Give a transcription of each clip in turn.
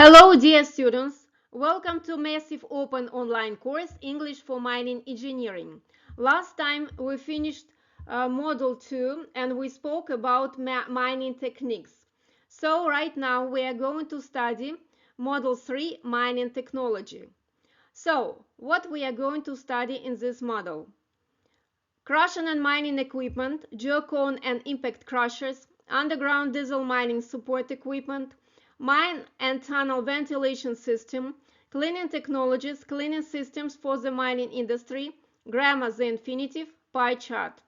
Hello, dear students. Welcome to Massive Open Online course English for Mining Engineering. Last time we finished Module 2 and we spoke about mining techniques. So right now we are going to study Module 3 Mining Technology. So what we are going to study in this module? Crushing and mining equipment, geocone and impact crushers, underground diesel mining support equipment, mine and tunnel ventilation system, cleaning technologies, cleaning systems for the mining industry, grammar the infinitive, pie chart.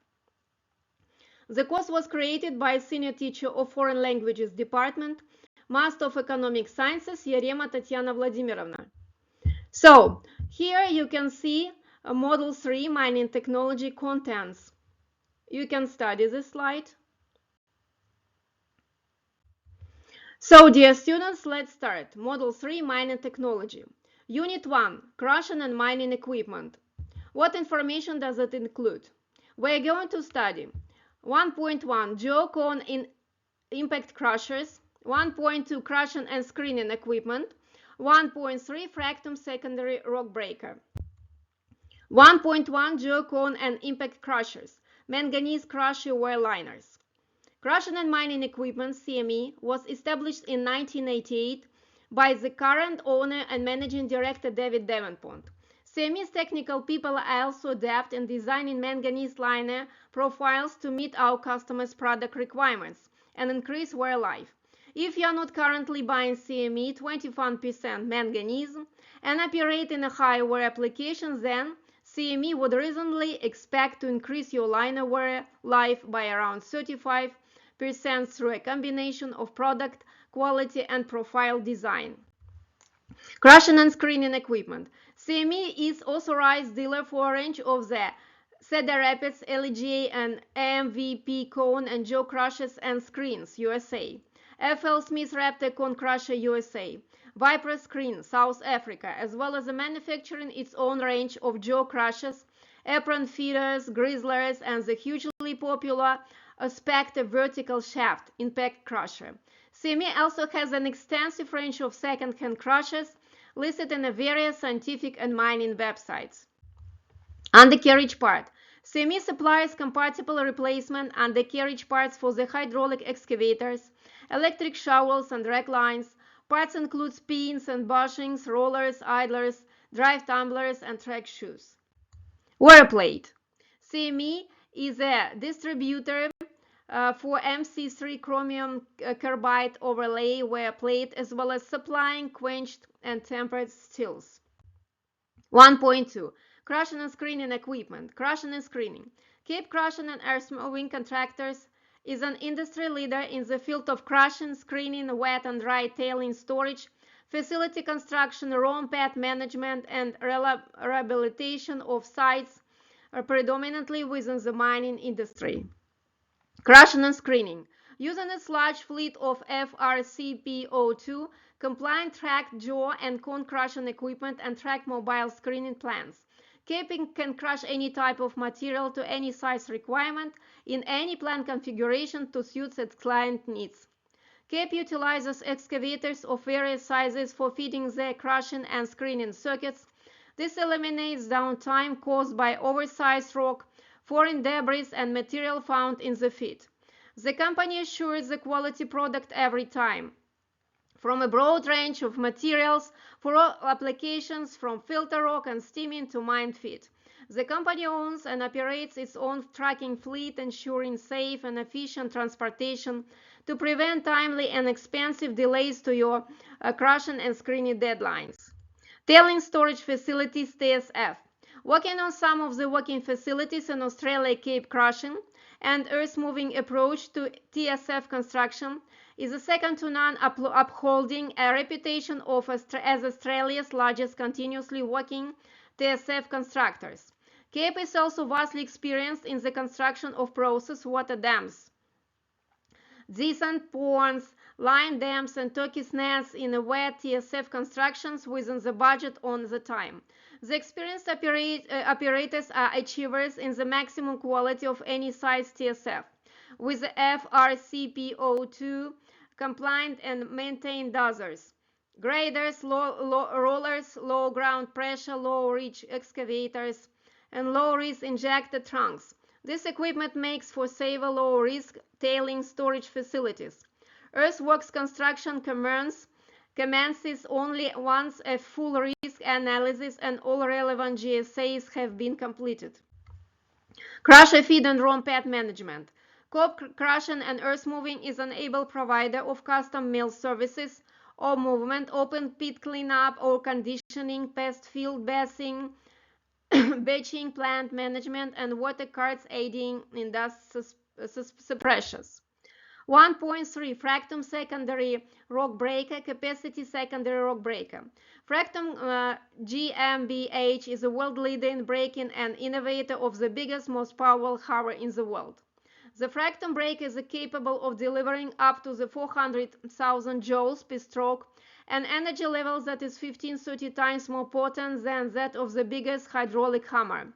The course was created by a senior teacher of Foreign Languages Department, Master of Economic Sciences, Yarema Tatiana Vladimirovna. So, here you can see Model 3 Mining Technology contents. You can study this slide. So, dear students, let's start. Model 3 Mining Technology. Unit 1 Crushing and Mining Equipment. What information does it include? We're going to study 1.1 geocone in impact crushers, 1.2 crushing and screening equipment, 1.3 fractum secondary rock breaker, 1.1 geocone and impact crushers, manganese crusher wear liners. Crushing and mining equipment, CME, was established in 1988 by the current owner and managing director David Davenport. CME's technical people are also adept in designing manganese liner profiles to meet our customers' product requirements and increase wear life. If you are not currently buying CME 21% manganese and operate in a high wear application, then CME would reasonably expect to increase your liner wear life by around 35% through a combination of product quality and profile design. Crushing and screening equipment. CME is authorized dealer for a range of the Cedar Rapids, LGA and MVP cone and jaw crushers and screens, USA. FL Smith Raptor Cone Crusher, USA. Viper Screen, South Africa, as well as manufacturing its own range of jaw crushers, apron feeders, grizzlers, and the hugely popular Spectre vertical shaft impact crusher. CME also has an extensive range of second-hand crushers listed in various scientific and mining websites. Undercarriage part. CME supplies compatible replacement undercarriage parts for the hydraulic excavators, electric shovels and rack lines. Parts include pins and bushings, rollers, idlers, drive tumblers, and track shoes. Wear plate. CME is a distributor for MC3 chromium carbide overlay wear plate, as well as supplying quenched and tempered steels. 1.2 Crushing and screening equipment. Crushing and screening. Cape Crushing and Earth Moving Contractors is an industry leader in the field of crushing, screening, wet and dry tailing storage, facility construction, raw pad management, and rehabilitation of sites, predominantly within the mining industry. Crushing and screening. Using its large fleet of FRCP02 compliant track jaw and cone crushing equipment and track mobile screening plants, Cape can crush any type of material to any size requirement in any plant configuration to suit its client needs. Cape utilizes excavators of various sizes for feeding the crushing and screening circuits. This eliminates downtime caused by oversized rock, foreign debris, and material found in the feed. The company assures the quality product every time, from a broad range of materials for all applications from filter rock and steaming to mine feed. The company owns and operates its own trucking fleet, ensuring safe and efficient transportation to prevent timely and expensive delays to your crushing and screening deadlines. Tailing storage facilities, TSF. Working on some of the working facilities in Australia, Cape Crushing and earth-moving approach to TSF construction is a second to none, upholding a reputation of as Australia's largest continuously working TSF constructors. Cape is also vastly experienced in the construction of process water dams, descent ponds, line dams, and turkey's nests in a wet TSF constructions within the budget on the time. The experienced operators are achievers in the maximum quality of any size TSF, with the FRCP02 compliant and maintained dozers. graders, rollers, low ground pressure, low reach excavators, and low risk injector trunks. This equipment makes for safer, low risk tailing storage facilities. Earthworks construction commences only once a full risk analysis and all relevant GSAs have been completed. Crusher feed and ROM pad management. Coop Crushing and Earth Moving is an able provider of custom mill services or movement, open pit cleanup or conditioning, pest field bathing, batching, plant management, and water carts aiding in dust suppressions. 1.3 Fractum secondary rock breaker, capacity secondary rock breaker. Fractum GmbH is a world leader in breaking and innovator of the biggest, most powerful hammer in the world. The Fractum breaker is capable of delivering up to the 400,000 joules per stroke, an energy level that is 15-30 times more potent than that of the biggest hydraulic hammer.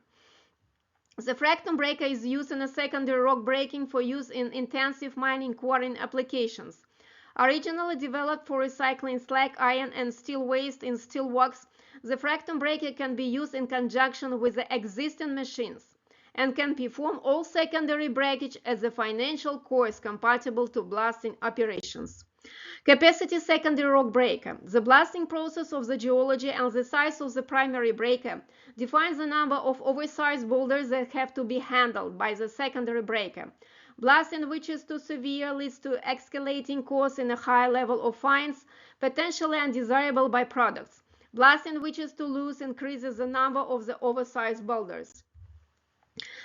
The Fractum breaker is used in a secondary rock breaking for use in intensive mining quarrying applications. Originally developed for recycling slag, iron, and steel waste in steel works, the Fractum breaker can be used in conjunction with the existing machines and can perform all secondary breakage as the financial core is compatible to blasting operations. Capacity secondary rock breaker. The blasting process of the geology and the size of the primary breaker defines the number of oversized boulders that have to be handled by the secondary breaker. Blasting which is too severe leads to escalating costs in a high level of fines, potentially undesirable byproducts. Blasting which is too loose increases the number of the oversized boulders.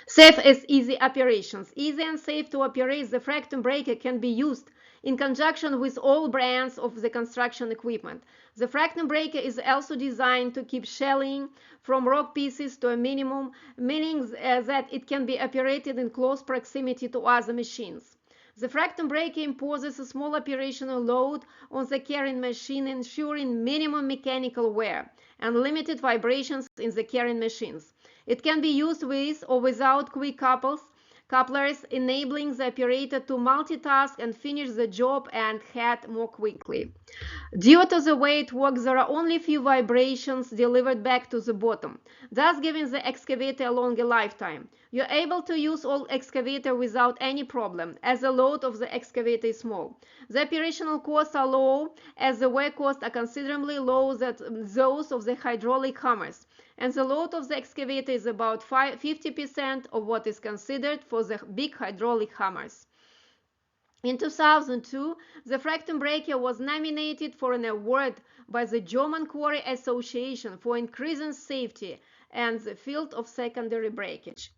Safe as easy operations. Easy and safe to operate, the Fractum breaker can be used in conjunction with all brands of the construction equipment. The Fractum breaker is also designed to keep shelling from rock pieces to a minimum, meaning that it can be operated in close proximity to other machines. The Fractum breaker imposes a small operational load on the carrying machine, ensuring minimum mechanical wear and limited vibrations in the carrying machines. It can be used with or without quick couplers, enabling the operator to multitask and finish the job and head more quickly. Due to the way it works, there are only few vibrations delivered back to the bottom, thus giving the excavator a longer lifetime. You're able to use all excavator without any problem, as the load of the excavator is small. The operational costs are low, as the wear costs are considerably lower than those of the hydraulic hammers, and the load of the excavator is about 50% of what is considered for the big hydraulic hammers. In 2002, the Fractum breaker was nominated for an award by the German Quarry Association for increasing safety and the field of secondary breakage.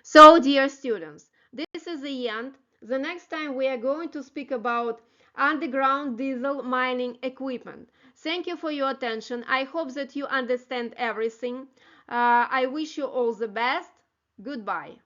So, dear students, this is the end. The next time we are going to speak about underground diesel mining equipment. Thank you for your attention. I hope that you understand everything. I wish you all the best. Goodbye.